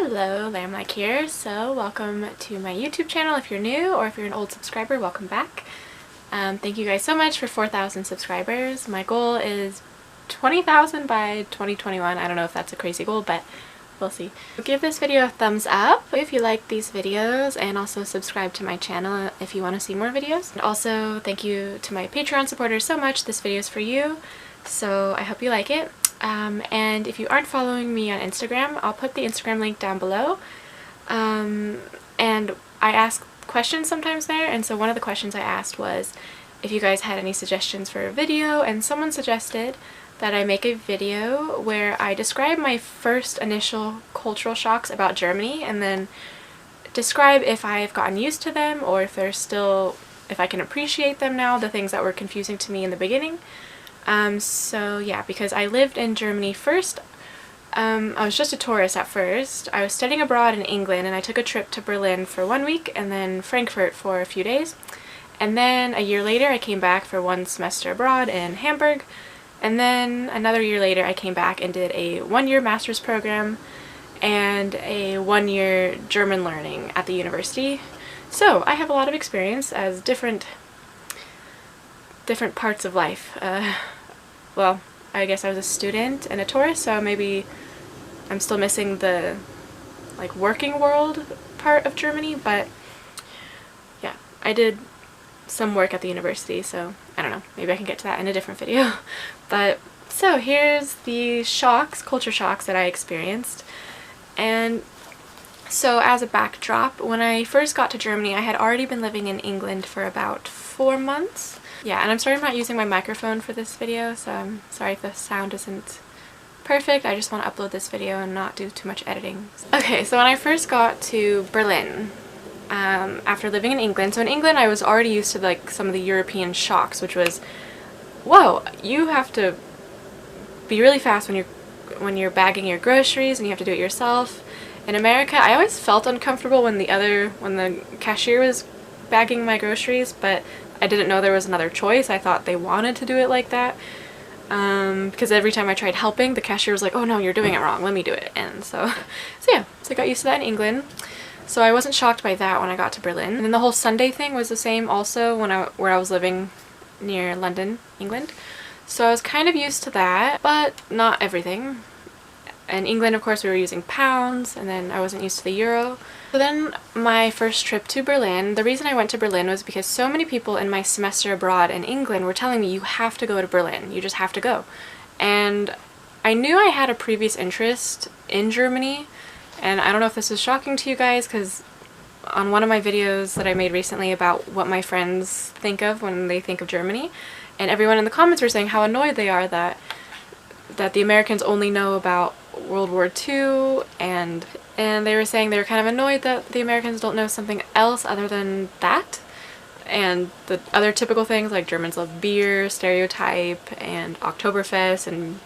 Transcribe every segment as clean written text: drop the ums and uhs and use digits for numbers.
Hello there, Mike here. So welcome to my YouTube channel if you're new, or if you're an old subscriber, welcome back. Thank you guys so much for 4,000 subscribers. My goal is 20,000 by 2021. I don't know if that's a crazy goal, but we'll see. Give this video a thumbs up if you like these videos, and also subscribe to my channel if you want to see more videos. And also thank you to my Patreon supporters so much. This video is for you, so I hope you like it. And if you aren't following me on Instagram, I'll put the Instagram link down below. And I ask questions sometimes there, and so one of the questions I asked was if you guys had any suggestions for a video, and someone suggested that I make a video where I describe my first initial cultural shocks about Germany, and then describe if I've gotten used to them, or if if I can appreciate them now, the things that were confusing to me in the beginning. So yeah, because I lived in Germany first. I was just a tourist at first. I was studying abroad in England, and I took a trip to Berlin for 1 week and then Frankfurt for a few days. And then a year later I came back for 1 semester abroad in Hamburg. And then another year later I came back and did a 1-year master's program and a 1-year German learning at the university. So I have a lot of experience as different parts of life. Well, I guess I was a student and a tourist, so maybe I'm still missing the working world part of Germany, but yeah, I did some work at the university, so I don't know, maybe I can get to that in a different video. But so here's the culture shocks that I experienced. And so as a backdrop, when I first got to Germany, I had already been living in England for about 4 months. Yeah, and I'm sorry I'm not using my microphone for this video, so I'm sorry if the sound isn't perfect. I just want to upload this video and not do too much editing. Okay, so when I first got to Berlin, after living in England, so in England I was already used to some of the European shocks, which was, whoa, you have to be really fast when you're bagging your groceries, and you have to do it yourself. In America, I always felt uncomfortable when the cashier was bagging my groceries, but I didn't know there was another choice. I thought they wanted to do it like that, because every time I tried helping, the cashier was like, oh no, you're doing it wrong, let me do it. And so yeah, so I got used to that in England. So I wasn't shocked by that when I got to Berlin. And then the whole Sunday thing was the same also where I was living near London, England. So I was kind of used to that, but not everything. In England, of course, we were using pounds, and then I wasn't used to the euro. So then my first trip to Berlin, the reason I went to Berlin was because so many people in my semester abroad in England were telling me, you have to go to Berlin, you just have to go. And I knew I had a previous interest in Germany, and I don't know if this is shocking to you guys, because on one of my videos that I made recently about what my friends think of when they think of Germany, and everyone in the comments were saying how annoyed they are that the Americans only know about World War II, and they were saying they were kind of annoyed that the Americans don't know something else other than that, and the other typical things like Germans love beer, stereotype, and Oktoberfest, and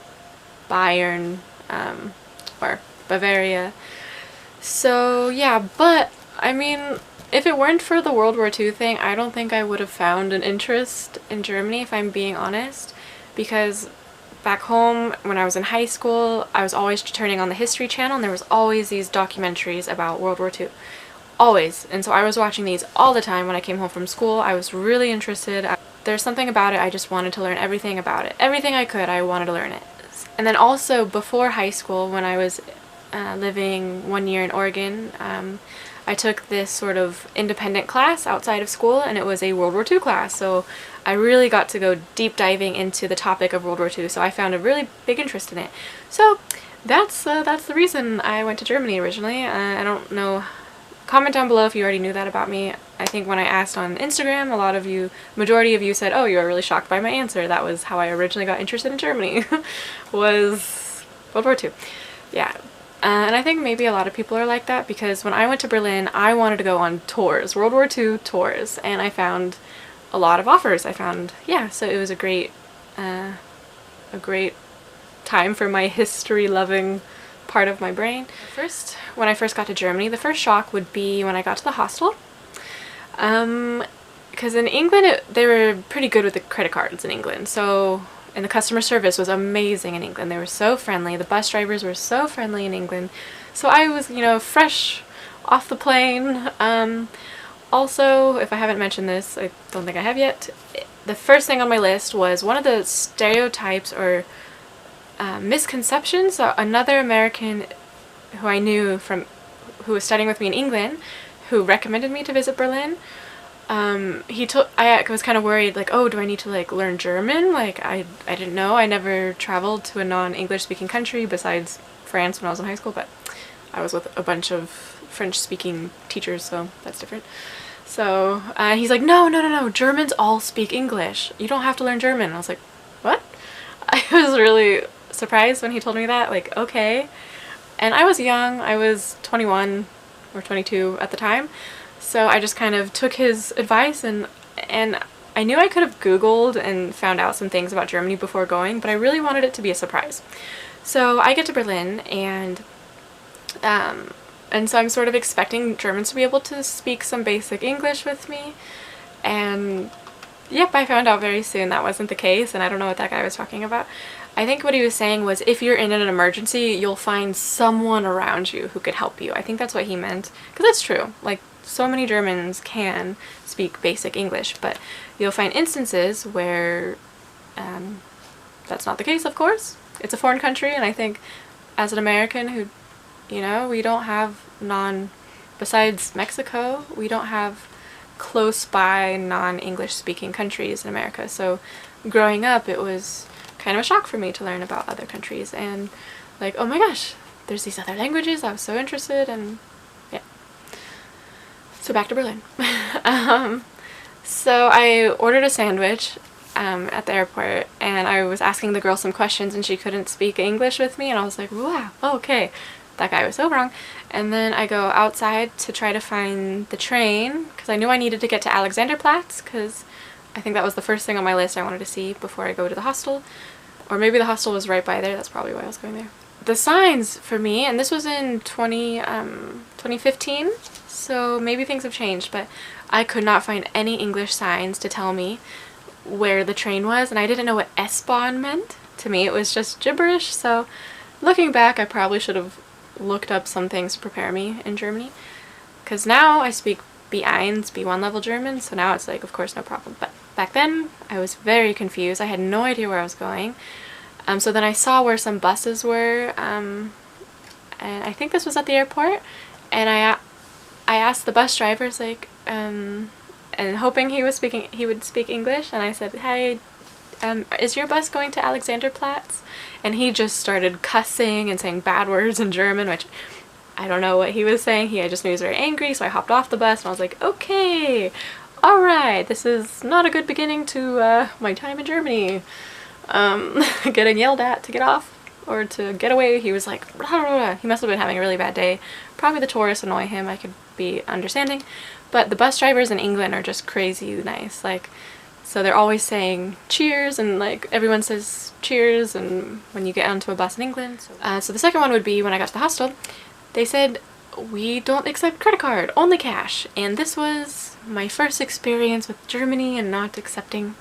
Bayern, or Bavaria. So yeah, but I mean, if it weren't for the World War II thing, I don't think I would have found an interest in Germany, if I'm being honest, because back home, when I was in high school, I was always turning on the History Channel, and there was always these documentaries about World War II. Always. And so I was watching these all the time when I came home from school. I was really interested. There's something about it, I just wanted to learn everything about it. Everything I could, I wanted to learn it. And then also, before high school, when I was living 1 year in Oregon, I took this sort of independent class outside of school, and it was a World War II class, so I really got to go deep diving into the topic of World War II, so I found a really big interest in it. So that's the reason I went to Germany originally. I don't know, comment down below if you already knew that about me. I think when I asked on Instagram, majority of you said, oh, you are really shocked by my answer. That was how I originally got interested in Germany, was World War II. Yeah. And I think maybe a lot of people are like that, because when I went to Berlin, I wanted to go on tours, World War II tours, and I found a lot of offers. Yeah, so it was a great time for my history-loving part of my brain. When I first got to Germany, the first shock would be when I got to the hostel. Because in England, they were pretty good with the credit cards in England, so and the customer service was amazing in England. They were so friendly. The bus drivers were so friendly in England. So I was, you know, fresh off the plane. Also, if I haven't mentioned this, I don't think I have yet, the first thing on my list was one of the stereotypes or misconceptions. So another American who I knew from, who was studying with me in England, who recommended me to visit Berlin, I was kind of worried, like, oh, do I need to like learn German? Like, I didn't know. I never traveled to a non-English speaking country besides France when I was in high school, but I was with a bunch of French speaking teachers, so that's different. So he's like, no, Germans all speak English. You don't have to learn German. I was like, what? I was really surprised when he told me that, like, okay. And I was young. I was 21 or 22 at the time. So I just kind of took his advice, and I knew I could have Googled and found out some things about Germany before going, but I really wanted it to be a surprise. So I get to Berlin, and so I'm sort of expecting Germans to be able to speak some basic English with me, and yep, I found out very soon that wasn't the case, and I don't know what that guy was talking about. I think what he was saying was if you're in an emergency, you'll find someone around you who could help you. I think that's what he meant, because that's true. Like, so many Germans can speak basic English, but you'll find instances where that's not the case, of course. It's a foreign country, and I think as an American who, you know, we don't have besides Mexico, we don't have close by non-English speaking countries in America. So growing up, it was kind of a shock for me to learn about other countries, and like, oh my gosh, there's these other languages. I was so interested, and yeah. So back to Berlin. So I ordered a sandwich at the airport, and I was asking the girl some questions, and she couldn't speak English with me, and I was like, wow, okay, that guy was so wrong. And then I go outside to try to find the train, because I knew I needed to get to Alexanderplatz, because I think that was the first thing on my list I wanted to see before I go to the hostel. Or maybe the hostel was right by there, that's probably why I was going there. The signs for me, and this was in 2015, so maybe things have changed, but I could not find any English signs to tell me where the train was, and I didn't know what S-Bahn meant. To me, it was just gibberish, so looking back, I probably should have looked up some things to prepare me in Germany, because now I speak B1, B1 level German, so now it's like, of course, no problem. But back then, I was very confused. I had no idea where I was going. So then I saw where some buses were, and I think this was at the airport, and I asked the bus drivers, like, and hoping he would speak English, and I said, hey, is your bus going to Alexanderplatz? And he just started cussing and saying bad words in German, which I don't know what he was saying. I just knew he was very angry, so I hopped off the bus, and I was like, okay, alright, this is not a good beginning to my time in Germany. Getting yelled at to get off or to get away. He was like, blah, blah, blah. He must have been having a really bad day. Probably the tourists annoy him, I could be understanding. But the bus drivers in England are just crazy nice. Like, so they're always saying cheers, and like everyone says cheers and when you get onto a bus in England. So the second one would be when I got to the hostel, they said, we don't accept credit card, only cash. And this was my first experience with Germany and not accepting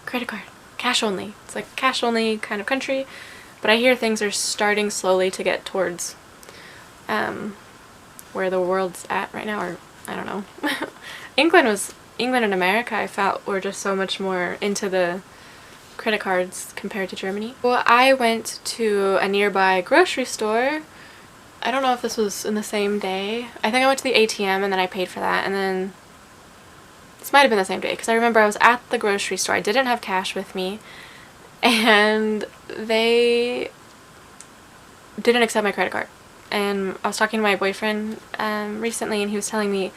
credit card. Cash only. It's like cash only kind of country, but I hear things are starting slowly to get towards where the world's at right now, or I don't know. England and America, I felt, were just so much more into the credit cards compared to Germany. Well, I went to a nearby grocery store. I don't know if this was in the same day. I think I went to the ATM and then I paid for that, and then this might have been the same day, because I remember I was at the grocery store. I didn't have cash with me, and they didn't accept my credit card. And I was talking to my boyfriend recently, and he was telling me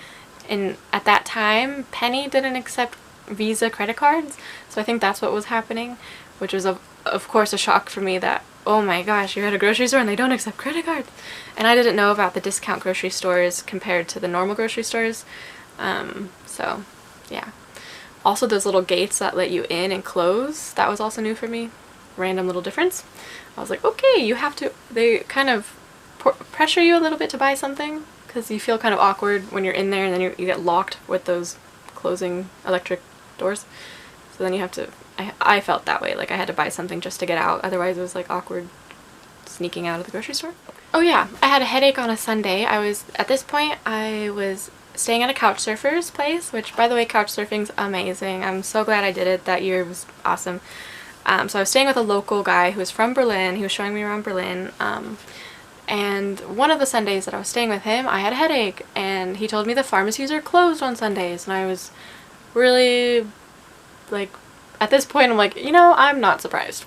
at that time, Penny didn't accept Visa credit cards. So I think that's what was happening, which was of course a shock for me that, oh my gosh, you're at a grocery store and they don't accept credit cards. And I didn't know about the discount grocery stores compared to the normal grocery stores. So yeah. Also those little gates that let you in and close, that was also new for me. Random little difference. I was like, okay, you have to, they kind of pressure you a little bit to buy something, because you feel kind of awkward when you're in there and then you get locked with those closing electric doors. So then you have to, I felt that way, like I had to buy something just to get out, otherwise it was like awkward sneaking out of the grocery store. Oh yeah, I had a headache on a Sunday. At this point, I was staying at a couch surfer's place, which, by the way, couch surfing's amazing. I'm so glad I did it. That year was awesome. So I was staying with a local guy who was from Berlin. He was showing me around Berlin. And one of the Sundays that I was staying with him, I had a headache, and he told me the pharmacies are closed on Sundays, and I was really, like, at this point, I'm like, you know, I'm not surprised.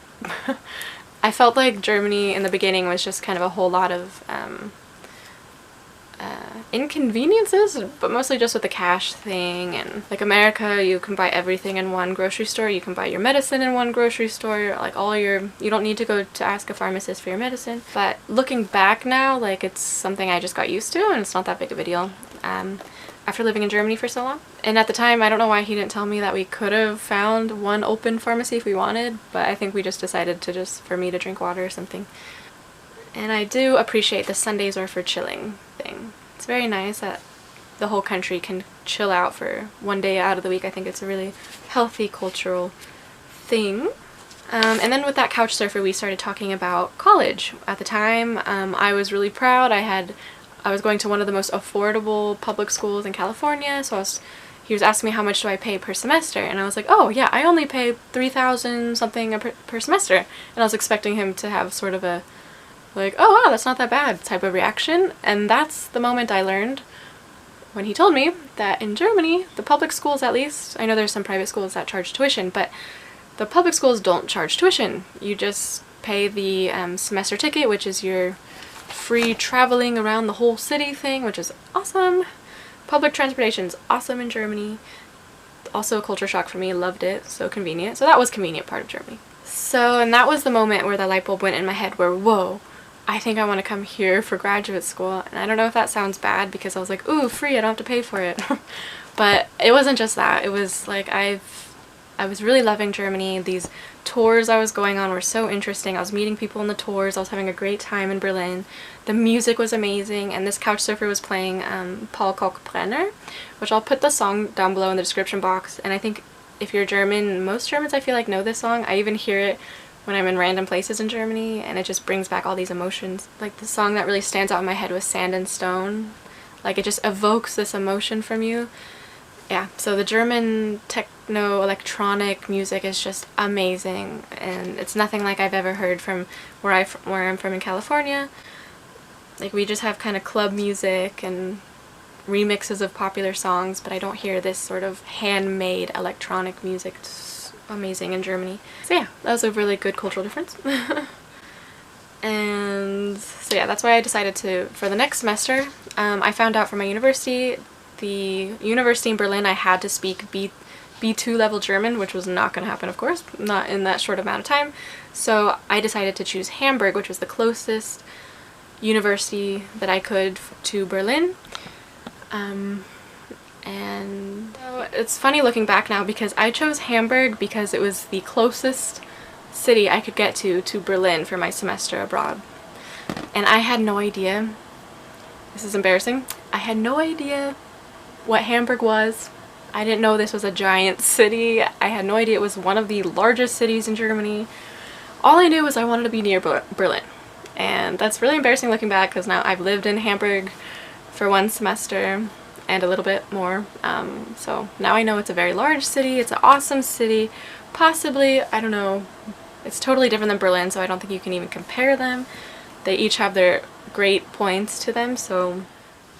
I felt like Germany in the beginning was just kind of a whole lot of inconveniences, but mostly just with the cash thing. And like America, you can buy everything in one grocery store. You can buy your medicine in one grocery store, like you don't need to go to ask a pharmacist for your medicine. But looking back now, like, it's something I just got used to, and it's not that big of a deal after living in Germany for so long. And at the time, I don't know why he didn't tell me that we could have found one open pharmacy if we wanted, but I think we just decided for me to drink water or something. And I do appreciate the Sundays are for chilling thing. It's very nice that the whole country can chill out for one day out of the week. I think it's a really healthy cultural thing. And then with that couch surfer, we started talking about college. At the time, I was really proud. I was going to one of the most affordable public schools in California, so he was asking me how much do I pay per semester, and I was like, oh yeah, I only pay 3,000 something per semester. And I was expecting him to have sort of a, like, oh wow, that's not that bad type of reaction. And that's the moment I learned, when he told me that in Germany, the public schools at least, I know there's some private schools that charge tuition, but the public schools don't charge tuition. You just pay the semester ticket, which is your free traveling around the whole city thing, which is awesome. Public transportation's awesome in Germany. Also a culture shock for me, loved it, so convenient. So that was convenient part of Germany. So, and that was the moment where the light bulb went in my head where, whoa, I think I want to come here for graduate school. And I don't know if that sounds bad because I was like, ooh, free, I don't have to pay for it. But it wasn't just that. It was like I was really loving Germany. These tours I was going on were so interesting. I was meeting people in the tours. I was having a great time in Berlin. The music was amazing, and this couch surfer was playing Paul Kalkbrenner, which I'll put the song down below in the description box. And I think if you're German, most Germans I feel like know this song. I even hear it when I'm in random places in Germany, and it just brings back all these emotions. Like, the song that really stands out in my head was Sand and Stone. Like, it just evokes this emotion from you. Yeah, so the German techno electronic music is just amazing, and it's nothing like I've ever heard from where I'm from in California. Like, we just have kind of club music and remixes of popular songs, but I don't hear this sort of handmade electronic music. It's amazing in Germany. So yeah, that was a really good cultural difference. And so yeah, that's why I decided to, for the next semester, I found out from my university, the university in Berlin, I had to speak B2 level German, which was not going to happen, of course, not in that short amount of time. So I decided to choose Hamburg, which was the closest university that I could to Berlin. And so it's funny looking back now because I chose Hamburg because it was the closest city I could get to Berlin for my semester abroad. And I had no idea, this is embarrassing, I had no idea what Hamburg was. I didn't know this was a giant city. I had no idea it was one of the largest cities in Germany. All I knew was I wanted to be near Berlin. And that's really embarrassing looking back because now I've lived in Hamburg for one semester and a little bit more. So now I know it's a very large city. It's an awesome city. Possibly, I don't know, it's totally different than Berlin, so I don't think you can even compare them. They each have their great points to them. So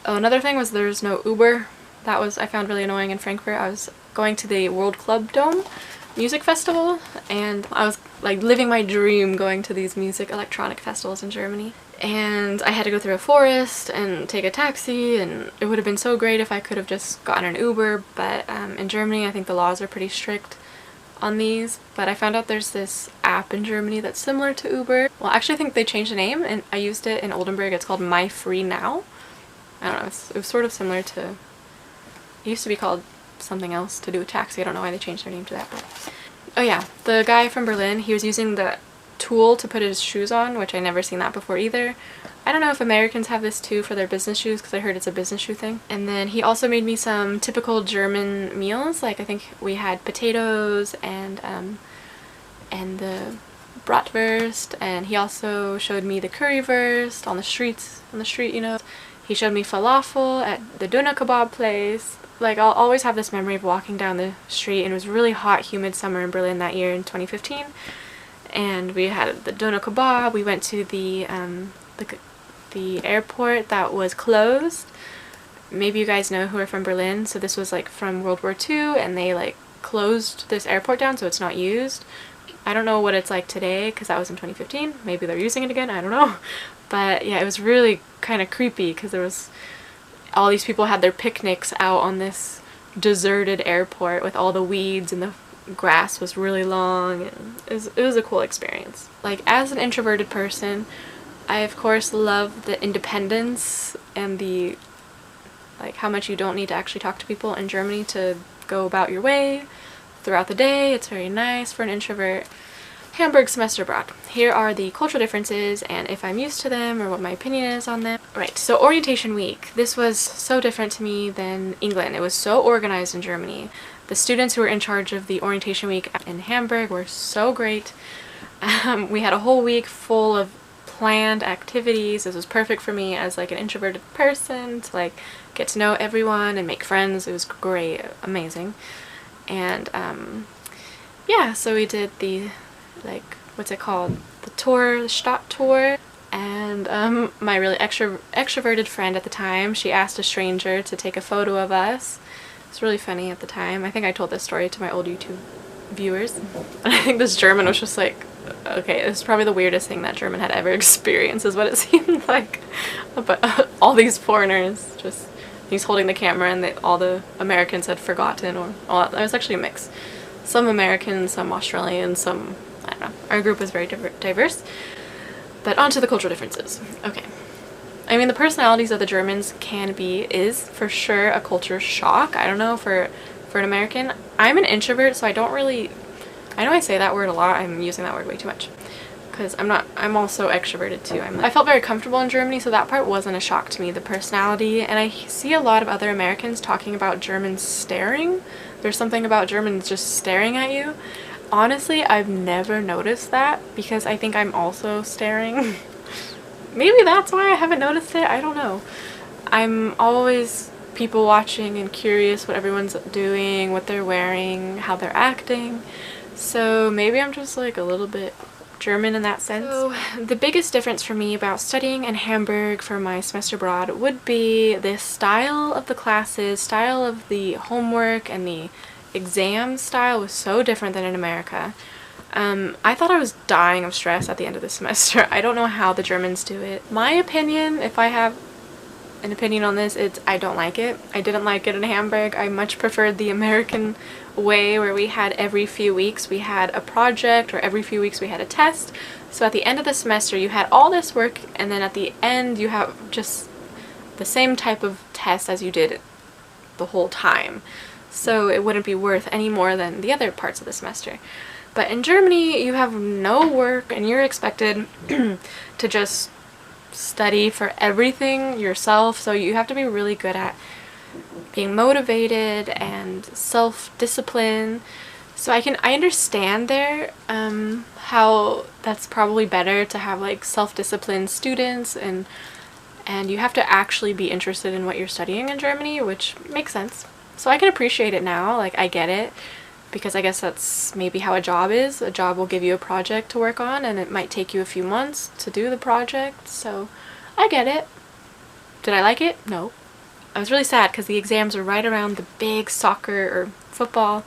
another thing was there's no Uber. That was, I found really annoying in Frankfurt. I was going to the World Club Dome music festival, and I was like living my dream going to these music electronic festivals in Germany. And I had to go through a forest and take a taxi, and it would have been so great if I could have just gotten an Uber, but in Germany I think the laws are pretty strict on these. But I found out there's this app in Germany that's similar to Uber. Well, actually I think they changed the name, and I used it in Oldenburg. It's called My Free Now. I don't know, it was sort of similar to, it used to be called something else to do with taxi. I don't know why they changed their name to that. But oh yeah, the guy from Berlin, he was using the tool to put his shoes on, which I never seen that before either. I don't know if Americans have this too for their business shoes, because I heard it's a business shoe thing. And then he also made me some typical German meals. Like, I think we had potatoes and the bratwurst, and he also showed me the currywurst on the street, you know. He showed me falafel at the doner kebab place. Like, I'll always have this memory of walking down the street, and it was really hot, humid summer in Berlin that year in 2015. And we had the doner kebab. We went to the airport that was closed. Maybe you guys know who are from Berlin. So this was like from World War II, and they like closed this airport down so it's not used. I don't know what it's like today because that was in 2015. Maybe they're using it again. I don't know. But yeah, it was really kind of creepy because there was all these people had their picnics out on this deserted airport with all the weeds, and the grass was really long, and it was a cool experience. Like, as an introverted person, I of course love the independence and the like how much you don't need to actually talk to people in Germany to go about your way throughout the day. It's very nice for an introvert. Hamburg semester abroad. Here are the cultural differences and if I'm used to them or what my opinion is on them. Right, so orientation week. This was so different to me than England. It was so organized in Germany. The students who were in charge of the orientation week in Hamburg were so great. We had a whole week full of planned activities. This was perfect for me as like an introverted person to like get to know everyone and make friends. It was great, amazing. And yeah, so we did the like, what's it called, the tour, the Stadt tour, and my really extroverted friend at the time, she asked a stranger to take a photo of us. It's really funny at the time. I think I told this story to my old YouTube viewers, and I think this German was just like, okay, this is probably the weirdest thing that German had ever experienced, is what it seemed like. But all these foreigners, just, he's holding the camera, and all the Americans had forgotten, or it was actually a mix. Some Americans, some Australians, some, I don't know. Our group was very diverse. But on to the cultural differences. Okay. I mean, the personalities of the Germans is for sure a culture shock. I don't know, for an American. I'm an introvert, so I don't really, I know I say that word a lot. I'm using that word way too much. Because I'm also extroverted too. I felt very comfortable in Germany, so that part wasn't a shock to me, the personality. And I see a lot of other Americans talking about Germans staring. There's something about Germans just staring at you. Honestly, I've never noticed that because I think I'm also staring. Maybe that's why I haven't noticed it. I don't know. I'm always people watching and curious what everyone's doing, what they're wearing, how they're acting. So maybe I'm just like a little bit German in that sense. So the biggest difference for me about studying in Hamburg for my semester abroad would be the style of the classes, style of the homework, and the exam style was so different than in America. I thought I was dying of stress at the end of the semester. I don't know how the Germans do it. My opinion, if I have an opinion on this, it's I don't like it. I didn't like it in Hamburg. I much preferred the American way where we had every few weeks we had a project, or every few weeks we had a test. So at the end of the semester you had all this work, and then at the end you have just the same type of test as you did the whole time. So it wouldn't be worth any more than the other parts of the semester. But in Germany you have no work and you're expected to just study for everything yourself, so you have to be really good at being motivated and self-discipline. So I understand there how that's probably better to have like self-disciplined students, and you have to actually be interested in what you're studying in Germany, which makes sense. So I can appreciate it now, like I get it, because I guess that's maybe how a job is. A job will give you a project to work on, and it might take you a few months to do the project, so I get it. Did I like it? No. I was really sad because the exams were right around the big soccer or football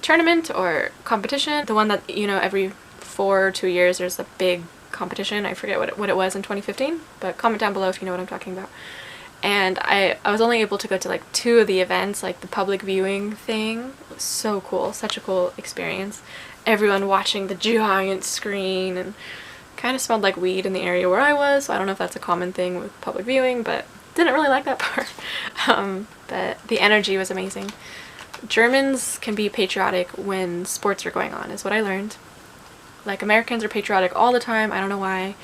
tournament or competition. The one that, you know, every 4 or 2 years there's a big competition. I forget what it was in 2015, but comment down below if you know what I'm talking about. And I was only able to go to like 2 of the events, like the public viewing thing. It was so cool, such a cool experience. Everyone watching the giant screen, and kind of smelled like weed in the area where I was, so I don't know if that's a common thing with public viewing, but didn't really like that part. But the energy was amazing. Germans can be patriotic when sports are going on, is what I learned. Like, Americans are patriotic all the time. I don't know why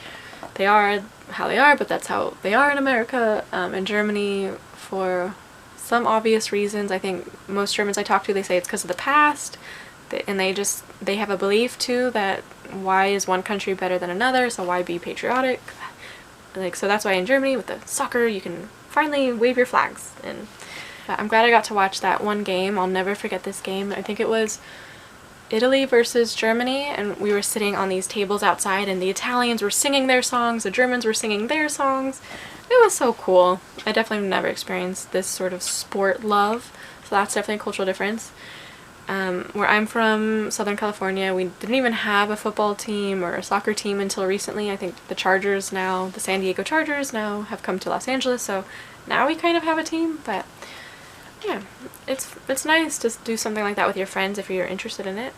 they are how they are, but that's how they are in America. In Germany, for some obvious reasons, I think most Germans I talk to, they say it's because of the past. And they have a belief too that why is one country better than another, so why be patriotic? Like, so that's why in Germany with the soccer you can finally wave your flags. And I'm glad I got to watch that one game. I'll never forget this game. I think it was Italy versus Germany, and we were sitting on these tables outside and the Italians were singing their songs, the Germans were singing their songs. It was so cool. I definitely never experienced this sort of sport love, so that's definitely a cultural difference. Where I'm from, Southern California, we didn't even have a football team or a soccer team until recently. I think the Chargers now, the San Diego Chargers now have come to Los Angeles, so now we kind of have a team, but yeah, it's nice to do something like that with your friends if you're interested in it.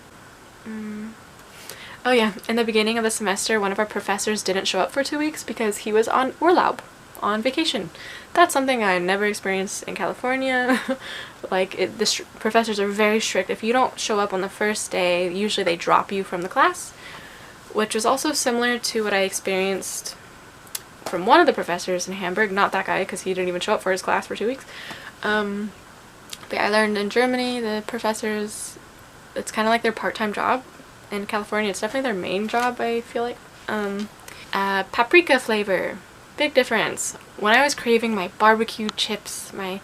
Oh yeah, in the beginning of the semester, one of our professors didn't show up for 2 weeks because he was on Urlaub, on vacation. That's something I never experienced in California. Like, the professors are very strict. If you don't show up on the first day, usually they drop you from the class, which was also similar to what I experienced from one of the professors in Hamburg. Not that guy, because he didn't even show up for his class for 2 weeks. But I learned in Germany, the professors, it's kind of like their part-time job. In California, it's definitely their main job, I feel like. Paprika flavor. Big difference. When I was craving my barbecue chips, my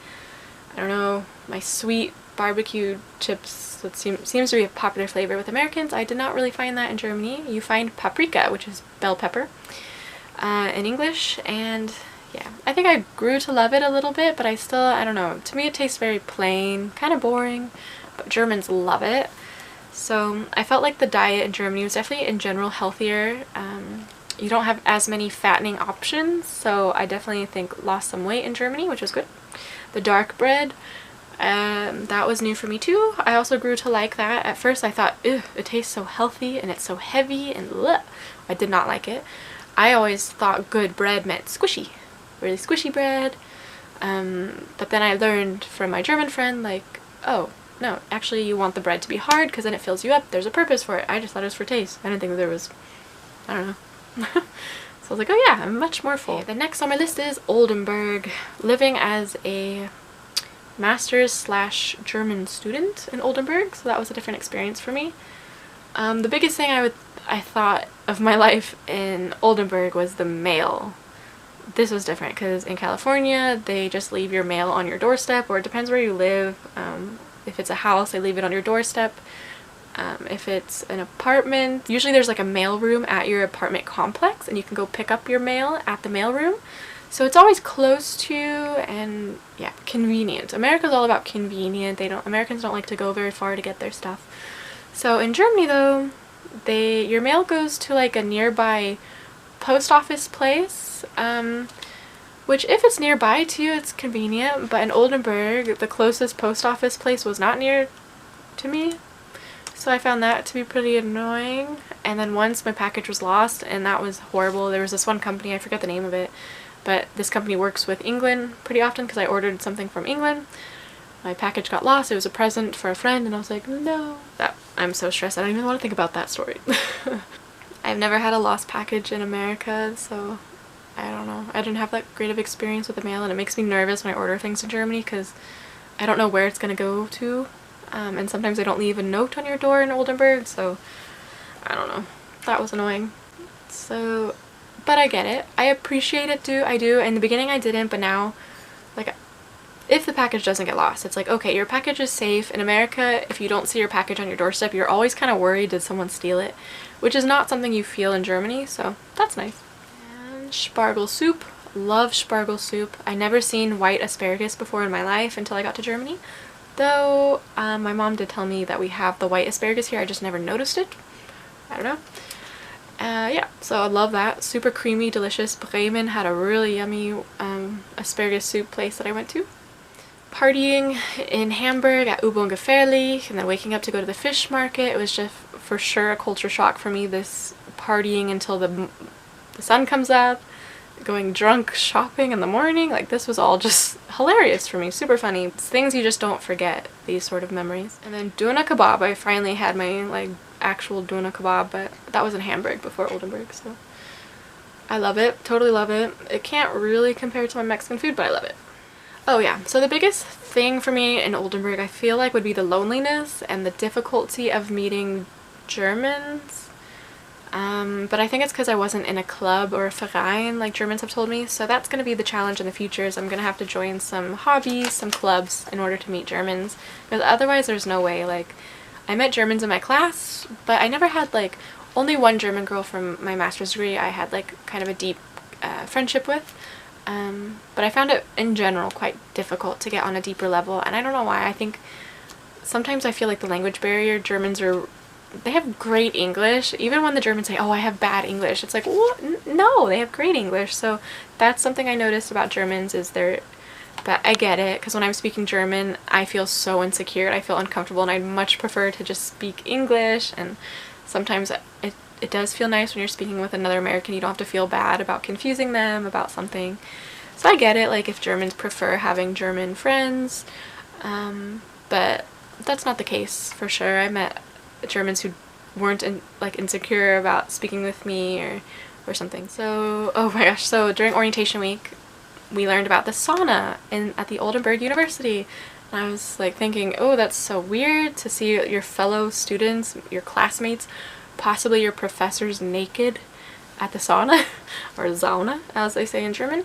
sweet barbecue chips that seems to be a popular flavor with Americans, I did not really find that in Germany. You find paprika, which is bell pepper, in English, and yeah, I think I grew to love it a little bit, but I don't know. To me it tastes very plain, kind of boring, but Germans love it. So I felt like the diet in Germany was definitely in general healthier. You don't have as many fattening options, so I definitely think lost some weight in Germany, which was good. The dark bread, that was new for me too. I also grew to like that. At first I thought, ew, it tastes so healthy and it's so heavy and bleh. I did not like it. I always thought good bread meant squishy, really squishy bread. But then I learned from my German friend, like, oh, no, actually you want the bread to be hard because then it fills you up. There's a purpose for it. I just thought it was for taste. I didn't think that there was, I don't know. So I was like, oh yeah, I'm much more full. Okay, the next on my list is Oldenburg. Living as a master's/German student in Oldenburg, so that was a different experience for me. The biggest thing I thought of my life in Oldenburg was the mail. This was different because in California they just leave your mail on your doorstep, or it depends where you live. If it's a house, they leave it on your doorstep. If it's an apartment, usually there's like a mail room at your apartment complex and you can go pick up your mail at the mail room. So it's always close to you and yeah, convenient. America's all about convenient. Americans don't like to go very far to get their stuff. So in Germany though, your mail goes to like a nearby post office place, which if it's nearby to you, it's convenient, but in Oldenburg, the closest post office place was not near to me. So I found that to be pretty annoying. And then once my package was lost, and that was horrible. There was this one company, I forget the name of it, but this company works with England pretty often because I ordered something from England. My package got lost. It was a present for a friend and I was like, no. I'm so stressed. I don't even want to think about that story. I've never had a lost package in America, so I don't know. I didn't have that great of experience with the mail, and it makes me nervous when I order things in Germany because I don't know where it's going to go to. And sometimes they don't leave a note on your door in Oldenburg, so I don't know. That was annoying. So, but I get it. I appreciate it too. I do. In the beginning I didn't, but now, like, if the package doesn't get lost, it's like, okay, your package is safe. In America, if you don't see your package on your doorstep, you're always kind of worried, did someone steal it? Which is not something you feel in Germany, so that's nice. And spargel soup. Love spargel soup. I never seen white asparagus before in my life until I got to Germany. Though, my mom did tell me that we have the white asparagus here, I just never noticed it. I don't know. Yeah, so I love that. Super creamy, delicious. Bremen had a really yummy asparagus soup place that I went to. Partying in Hamburg at Ubungefährlich, and then waking up to go to the fish market. It was just for sure a culture shock for me, this partying until the sun comes up. Going drunk shopping in the morning, like this was all just hilarious for me, super funny. It's things you just don't forget, these sort of memories. And then doner kebab, I finally had my like actual doner kebab, but that was in Hamburg before Oldenburg, so I love it, totally love it. It can't really compare to my Mexican food, but I love it. Oh yeah, so the biggest thing for me in Oldenburg I feel like would be the loneliness and the difficulty of meeting Germans. But I think it's because I wasn't in a club or a Verein like Germans have told me, so that's going to be the challenge in the future, is I'm going to have to join some hobbies, some clubs in order to meet Germans, because otherwise there's no way. Like, I met Germans in my class, but I never had like, only one German girl from my master's degree I had like kind of a deep friendship with, but I found it in general quite difficult to get on a deeper level, and I don't know why. I think sometimes I feel like the language barrier, they have great English. Even when the Germans say, oh, I have bad English, it's like, what? No, they have great English. So that's something I noticed about Germans, is but I get it, because when I'm speaking German, I feel so insecure, I feel uncomfortable, and I'd much prefer to just speak English. And sometimes it does feel nice when you're speaking with another American. You don't have to feel bad about confusing them about something. So I get it, like, if Germans prefer having German friends, but that's not the case for sure. I met Germans who weren't insecure about speaking with me or something. So, oh my gosh, so during orientation week we learned about the sauna at the Oldenburg University, and I was like thinking, oh, that's so weird to see your fellow students, your classmates, possibly your professors, naked at the sauna or sauna as they say in German.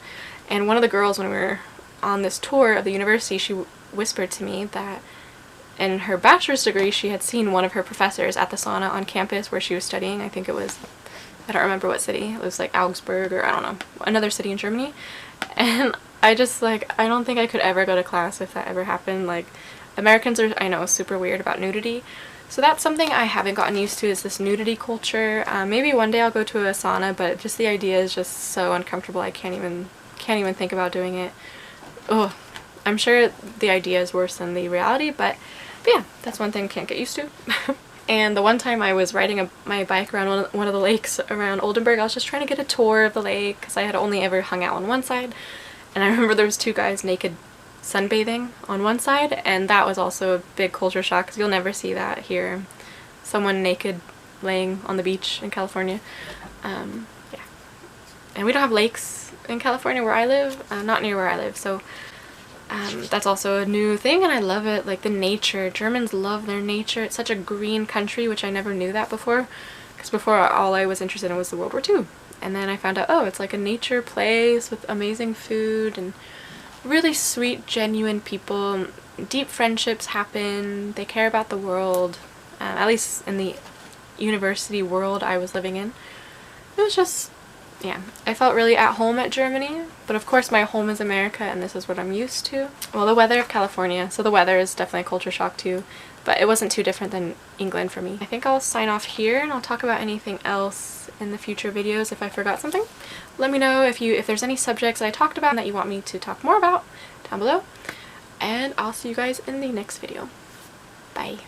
And one of the girls, when we were on this tour of the university, she whispered to me that in her bachelor's degree, she had seen one of her professors at the sauna on campus where she was studying. I think it was, I don't remember what city. It was like Augsburg, or I don't know, another city in Germany. And I just I don't think I could ever go to class if that ever happened. Like, Americans are, I know, super weird about nudity. So that's something I haven't gotten used to, is this nudity culture. Maybe one day I'll go to a sauna, but just the idea is just so uncomfortable. I can't even think about doing it. Oh, I'm sure the idea is worse than the reality, but yeah, that's one thing I can't get used to. And the one time I was riding my bike around one of the lakes around Oldenburg, I was just trying to get a tour of the lake because I had only ever hung out on one side. And I remember there was two guys naked sunbathing on one side, and that was also a big culture shock because you'll never see that here. Someone naked laying on the beach in California. Yeah. And we don't have lakes in California where I live, not near where I live, so that's also a new thing, and I love it. Like, the nature. Germans love their nature. It's such a green country, which I never knew that before, because before all I was interested in was the World War II. And then I found out, oh, it's like a nature place with amazing food and really sweet, genuine people. Deep friendships happen. They care about the world, at least in the university world I was living in. It was just, yeah, I felt really at home at Germany, but of course my home is America and this is what I'm used to. Well, the weather of California, so the weather is definitely a culture shock too, but it wasn't too different than England for me. I think I'll sign off here, and I'll talk about anything else in the future videos if I forgot something. Let me know if there's any subjects that I talked about that you want me to talk more about down below, and I'll see you guys in the next video. Bye.